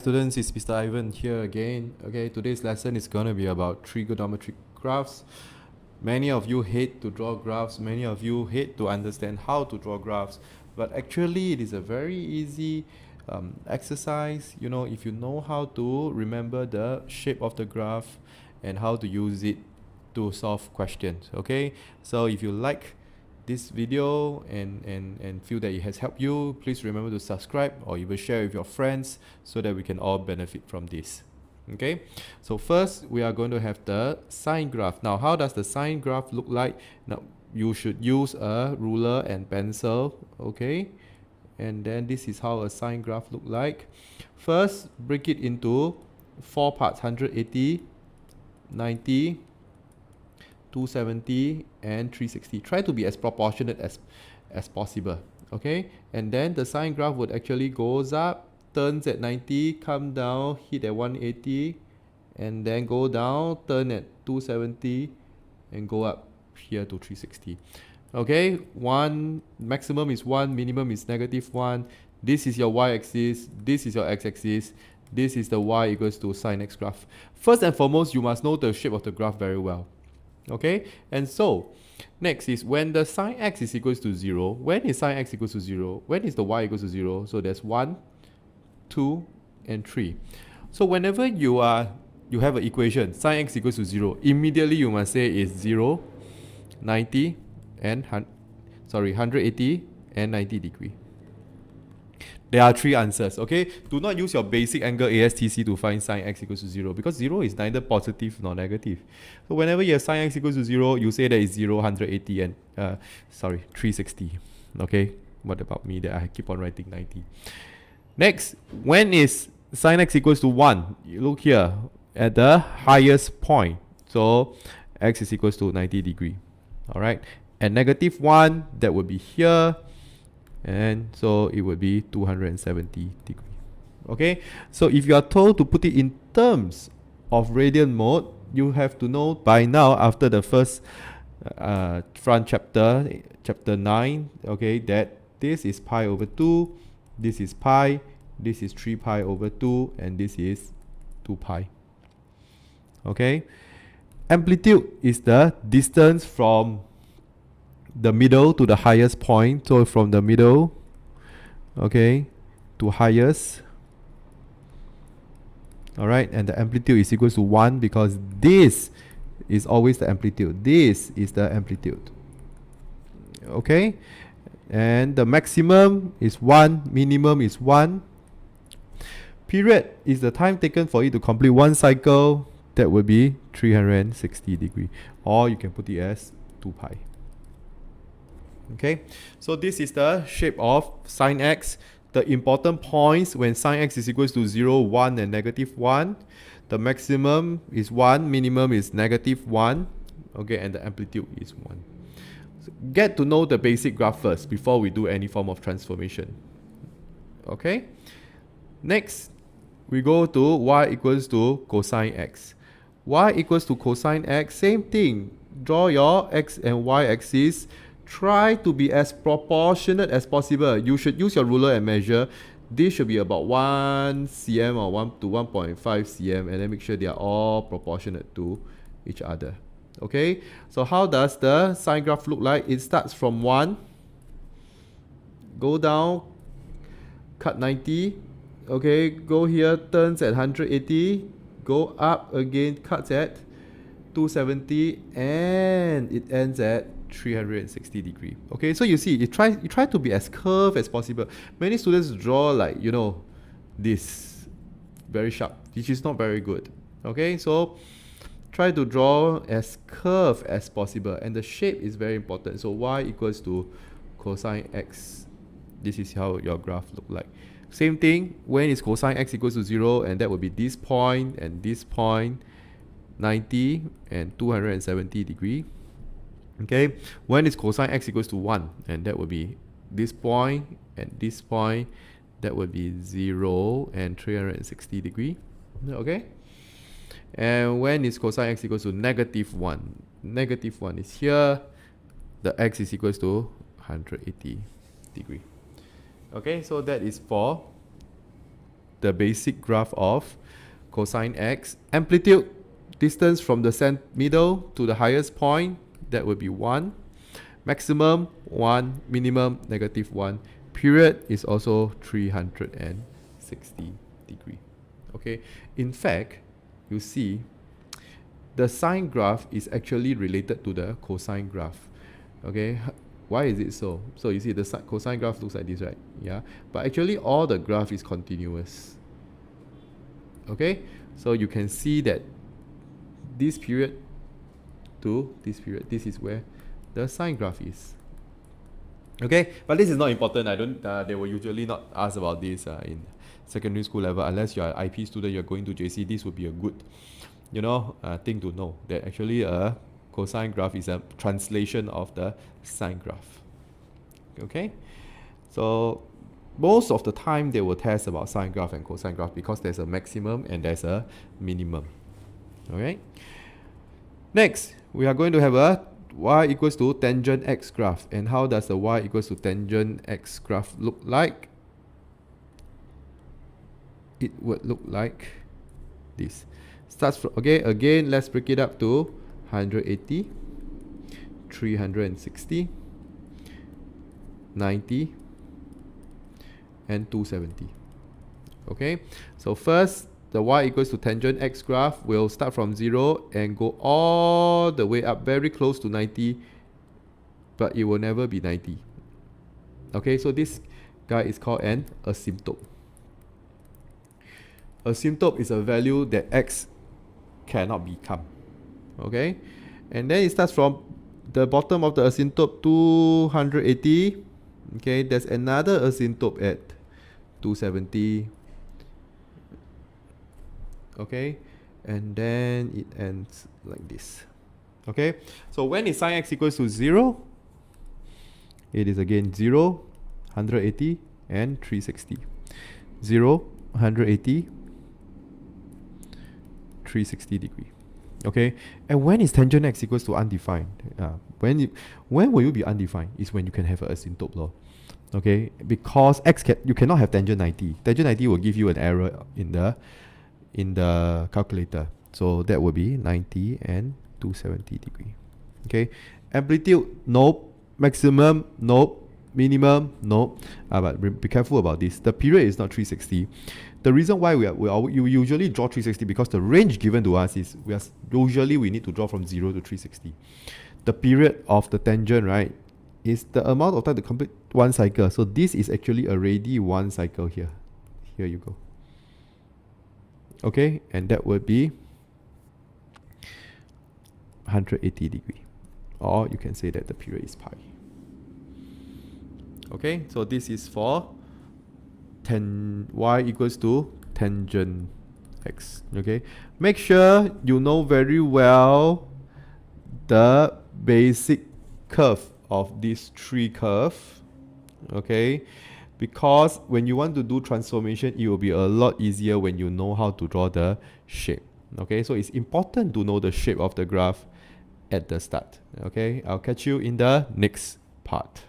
Students, it's Mr. Ivan here again. Okay, today's lesson is going to be about trigonometric graphs. Many of you hate to draw graphs, many of you hate to understand how to draw graphs, but actually it is a very easy exercise. You know, if you know how to remember the shape of the graph and how to use it to solve questions. Okay, so if you like this video and feel that it has helped you, please remember to subscribe or even share with your friends so that we can all benefit from this. Okay, so first we are going to have the sine graph. Now, how does the sine graph look like? Now, you should use a ruler and pencil. Okay, and then this is how a sine graph look like. First, break it into 4 parts: 180, 90, 270 and 360. Try to be as proportionate as possible. Okay, and then the sine graph would actually goes up, turns at 90, come down, hit at 180, and then go down, turn at 270, and go up here to 360. Okay, one maximum is 1, minimum is -1. This is your y-axis, this is your x-axis, this is the y equals to sine x graph. First and foremost, you must know the shape of the graph very well. Okay, and so next is when the sine x is equals to 0. When is sine x equals to 0? When is the y equals to 0? So there's 1, 2, and 3. So whenever you have an equation sine x equals to 0, immediately you must say is 0, 90, and 180 and 90 degree. There are 3 answers. Okay, do not use your basic angle ASTC to find sine x equals to 0 because 0 is neither positive nor negative. So whenever you have sine x equals to 0, you say that it's 0, 180 and 360. Okay, what about me that I keep on writing 90? Next, when is sine x equals to 1? You look here at the highest point. So x is equals to 90 degree. Alright, at -1, that would be here. And so it would be 270 degree. Okay, so if you are told to put it in terms of radian mode, you have to know by now, after the first front chapter, chapter 9, okay, that this is pi over 2, this is pi, this is 3 pi over 2, and this is 2 pi. Okay, amplitude is the distance from the middle to the highest point. So from the middle, okay, to highest. Alright, and the amplitude is equals to 1 because this is always the amplitude. This is the amplitude. Okay, and the maximum is 1, minimum is 1. Period is the time taken for it to complete one cycle. That would be 360 degree, or you can put it as 2 pi. Okay, so this is the shape of sine x. The important points when sine x is equals to 0, 1 and -1. The maximum is 1, minimum is -1. Okay, and the amplitude is 1. So get to know the basic graph first before we do any form of transformation. Okay, next we go to y equals to cosine x. Y equals to cosine x, same thing. Draw your x and y axis. Try to be as proportionate as possible. You should use your ruler and measure. This should be about 1 cm or 1 to 1.5 cm, and then make sure they are all proportionate to each other. Okay, so how does the sine graph look like? It starts from 1, go down, cut 90, okay, go here, turns at 180, go up again, cuts at 270, and it ends at 360 degree. Okay, so you see, you try to be as curved as possible. Many students draw like, you know, this very sharp, which is not very good. Okay, so try to draw as curved as possible, and the shape is very important. So y equals to cosine x. This is how your graph look like. Same thing, when is cosine x equals to 0, and that would be this point and this point, 90 and 270 degree. Okay, when is cosine x equals to 1, and that would be this point and this point, that would be 0 and 360 degree. Okay, and when is cosine x equals to -1? -1 is here. The x is equals to 180 degree. Okay, so that is for the basic graph of cosine x. Amplitude, distance from the middle to the highest point, that would be 1. Maximum 1, minimum -1. Period is also 360 degree. Okay, in fact, you see the sine graph is actually related to the cosine graph. Okay, why is it so? So you see the cosine graph looks like this, right? Yeah, but actually all the graph is continuous. Okay, so you can see that this period to this period, this is where the sine graph is. Okay, but this is not important. I don't. They will usually not ask about this in secondary school level unless you are an IP student. You're going to JC. This would be a good, thing to know, that actually a cosine graph is a translation of the sine graph. Okay, so most of the time they will test about sine graph and cosine graph because there's a maximum and there's a minimum. Alright. Next, we are going to have a y equals to tangent x graph. And how does the y equals to tangent x graph look like? It would look like this. Starts from, okay, again, let's break it up to 180, 360, 90, and 270. Okay, so first, the y equals to tangent x graph will start from 0 and go all the way up very close to 90, but it will never be 90. Okay, so this guy is called an asymptote. Asymptote is a value that x cannot become. Okay, and then it starts from the bottom of the asymptote 280. Okay, there's another asymptote at 270. Okay, and then it ends like this. Okay, so when is sine x equals to 0? It is again 0, 180, and 360. 0, 180, 360 degree. Okay, and when is tangent x equals to undefined? When will you be undefined? Is when you can have an asymptote law. Okay, because you cannot have tangent 90. Tangent 90 will give you an error in the calculator. So that will be 90 and 270 degree. Okay, amplitude, nope. Maximum, nope. Minimum, nope. But be careful about this. The period is not 360. The reason why you usually draw 360 because the range given to us is we need to draw from 0 to 360. The period of the tangent, right, is the amount of time to complete one cycle. So this is actually already one cycle here. Here you go. Okay, and that would be 180 degree. Or you can say that the period is pi. Okay, so this is for y equals to tangent x. Okay, make sure you know very well the basic curve of these three curves. Okay, because when you want to do transformation, it will be a lot easier when you know how to draw the shape. Okay, so it's important to know the shape of the graph at the start. Okay, I'll catch you in the next part.